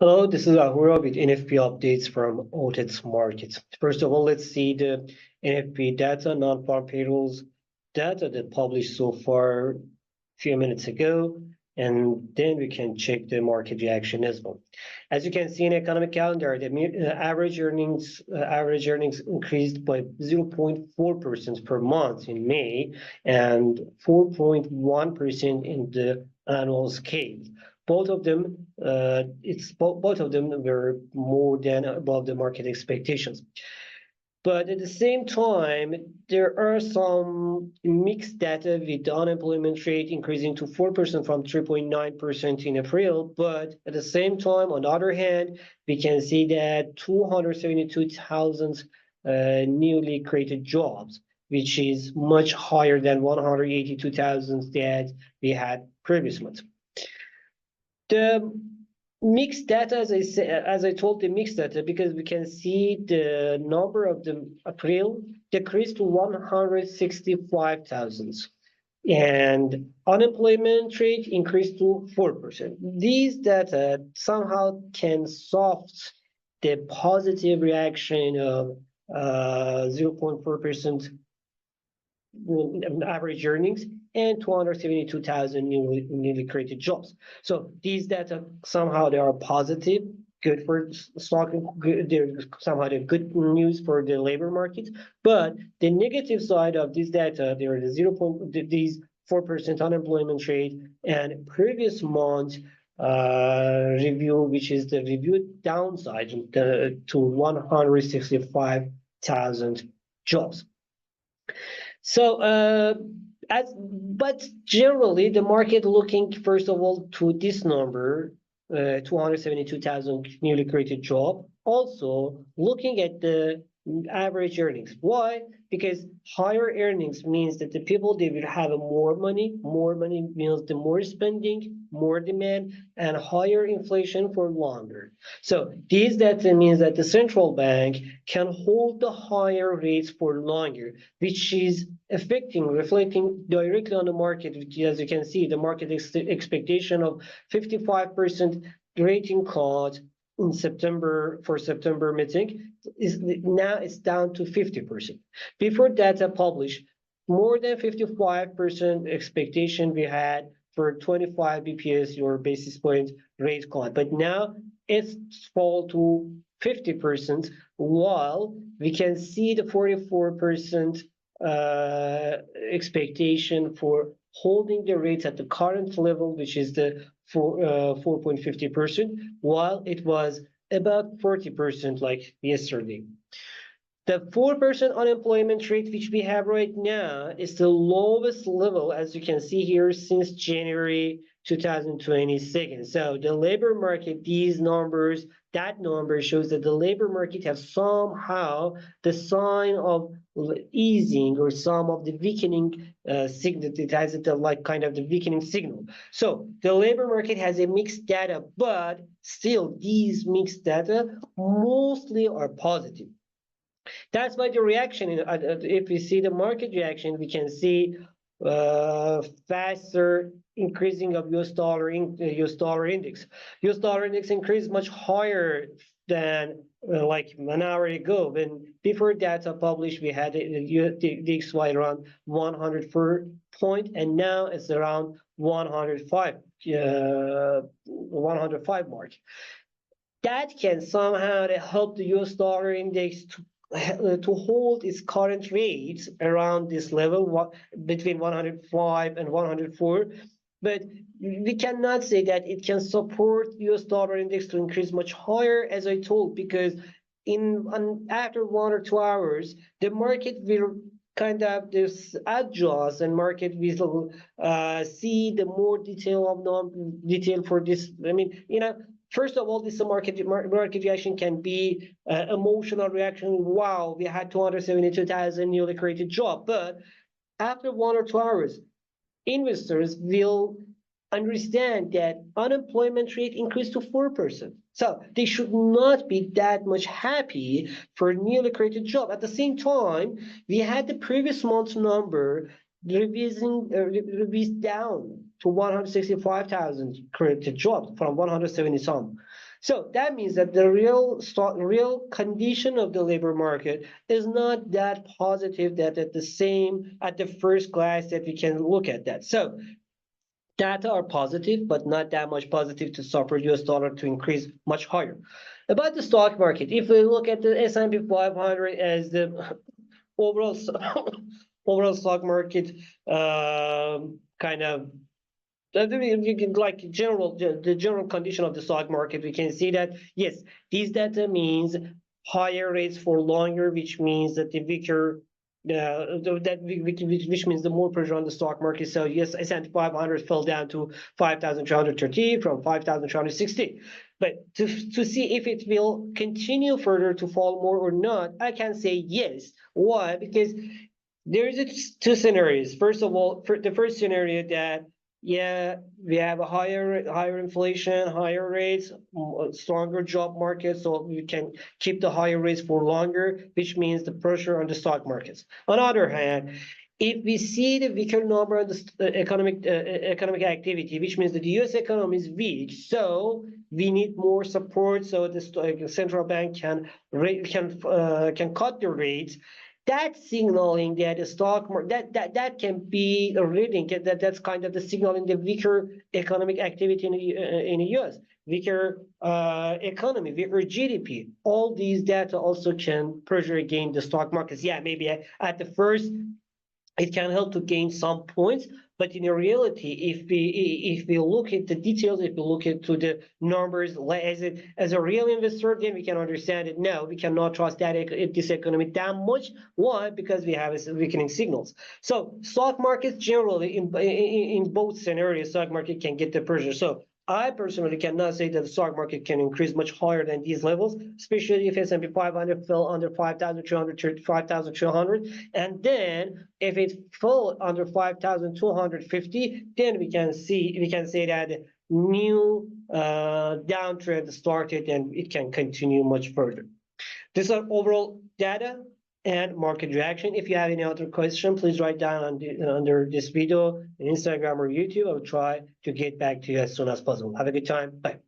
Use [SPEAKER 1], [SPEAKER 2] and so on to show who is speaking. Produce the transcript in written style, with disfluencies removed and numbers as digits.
[SPEAKER 1] Hello, this is Ahura with NFP updates from Audit Markets. First of all, let's see the NFP data, non-farm payrolls data that published so far a few minutes ago, and then we can check the market reaction as well. As you can see in economic calendar, the average earnings increased by 0.4% per month in May and 4.1% in the annual scale. Both of them were more than above the market expectations. But at the same time, there are some mixed data with the unemployment rate increasing to 4% from 3.9% in April. But at the same time, on the other hand, we can see that 272,000 newly created jobs, which is much higher than 182,000 that we had previous month. The mixed data, as I told, the mixed data, because we can see the number of the April decreased to 165,000 and unemployment rate increased to 4%. These data somehow can soften the positive reaction of 0.4% average earnings and 272,000 newly created jobs. So these data somehow they are positive, good for stock. They're somehow the good news for the labor market. But the negative side of this data, there are these 4% unemployment rate and previous month review, which is the review downside to 165,000 jobs. So, but generally, the market looking first of all to this number, 272,000 newly created job. Also looking at the average earnings. Why? Because higher earnings means that the people they will have more money. More money means the more spending, more demand, and higher inflation for longer. So these data means that the central bank can hold the higher rates for longer, which is reflecting directly on the market. As you can see, the market expectation of 55% rating cut in September meeting is now it's down to 50%. Before data published, more than 55% expectation we had for 25 BPS or basis point rate cut, but now it's fall to 50%, while we can see the 44% expectation for holding the rates at the current level, which is the 4.50%, while it was about 40% like yesterday. The 4% unemployment rate, which we have right now, is the lowest level, as you can see here, since January 2022. So the labor market, that number shows that the labor market has somehow the sign of easing or some of the weakening signal. It has like kind of the weakening signal. So the labor market has a mixed data, but still these mixed data mostly are positive. That's why the reaction, if we see the market reaction, we can see faster increasing of US dollar index. US dollar index increased much higher than like an hour ago. When before data published, we had the DXY around 104 point, and now it's around 105 mark. That can somehow help the US dollar index to hold its current rates around this level, between 105 and 104. But we cannot say that it can support US dollar index to increase much higher, as I told, because after 1 or 2 hours, the market will kind of this adjust, and market will see the more detail for this. I mean, first of all, this market reaction can be emotional reaction. Wow, we had 272,000 newly created jobs. But after 1 or 2 hours, investors will understand that unemployment rate increased to 4%. So they should not be that much happy for newly created job. At the same time, we had the previous month's number revised down to 165,000 created jobs from 170 some. So that means that the real condition of the labor market is not that positive that at the first glance that we can look at that. So data are positive, but not that much positive to stop US dollar to increase much higher. About the stock market, if we look at the S&P 500 as the overall stock market, kind of like the general condition of the stock market, we can see that yes, these data means higher rates for longer, which means that the weaker which means the more pressure on the stock market. So yes, S&P 500 fell down to 5,230 from 5,260. But to see if it will continue further to fall more or not, I can say yes. Why? Because there is two scenarios. First of all, for the first scenario that yeah, we have a higher inflation, higher rates, stronger job market, so we can keep the higher rates for longer, which means the pressure on the stock markets. On the other hand, if we see the weaker number of the economic activity, which means that the U.S. economy is weak, so we need more support so the central bank can cut the rates. That signaling that the stock market that can be a reading that's kind of the signaling the weaker economic activity in the US, weaker economy, weaker GDP. All these data also can pressure again the stock markets. Yeah, maybe at the first it can help to gain some points, but in reality, if we look at the details, if we look into the numbers as a real investor, then we can understand it. No, we cannot trust this economy that much. Why? Because we have weakening signals. So stock markets generally in both scenarios, stock market can get the pressure. So I personally cannot say that the stock market can increase much higher than these levels, especially if S&P 500 fell under 5,200, 5,200, and then if it fell under 5,250, then we can say that new downtrend started and it can continue much further. These are overall data and market reaction. If you have any other question, please write down under this video on Instagram or YouTube. I will try to get back to you as soon as possible. Have a good time. Bye.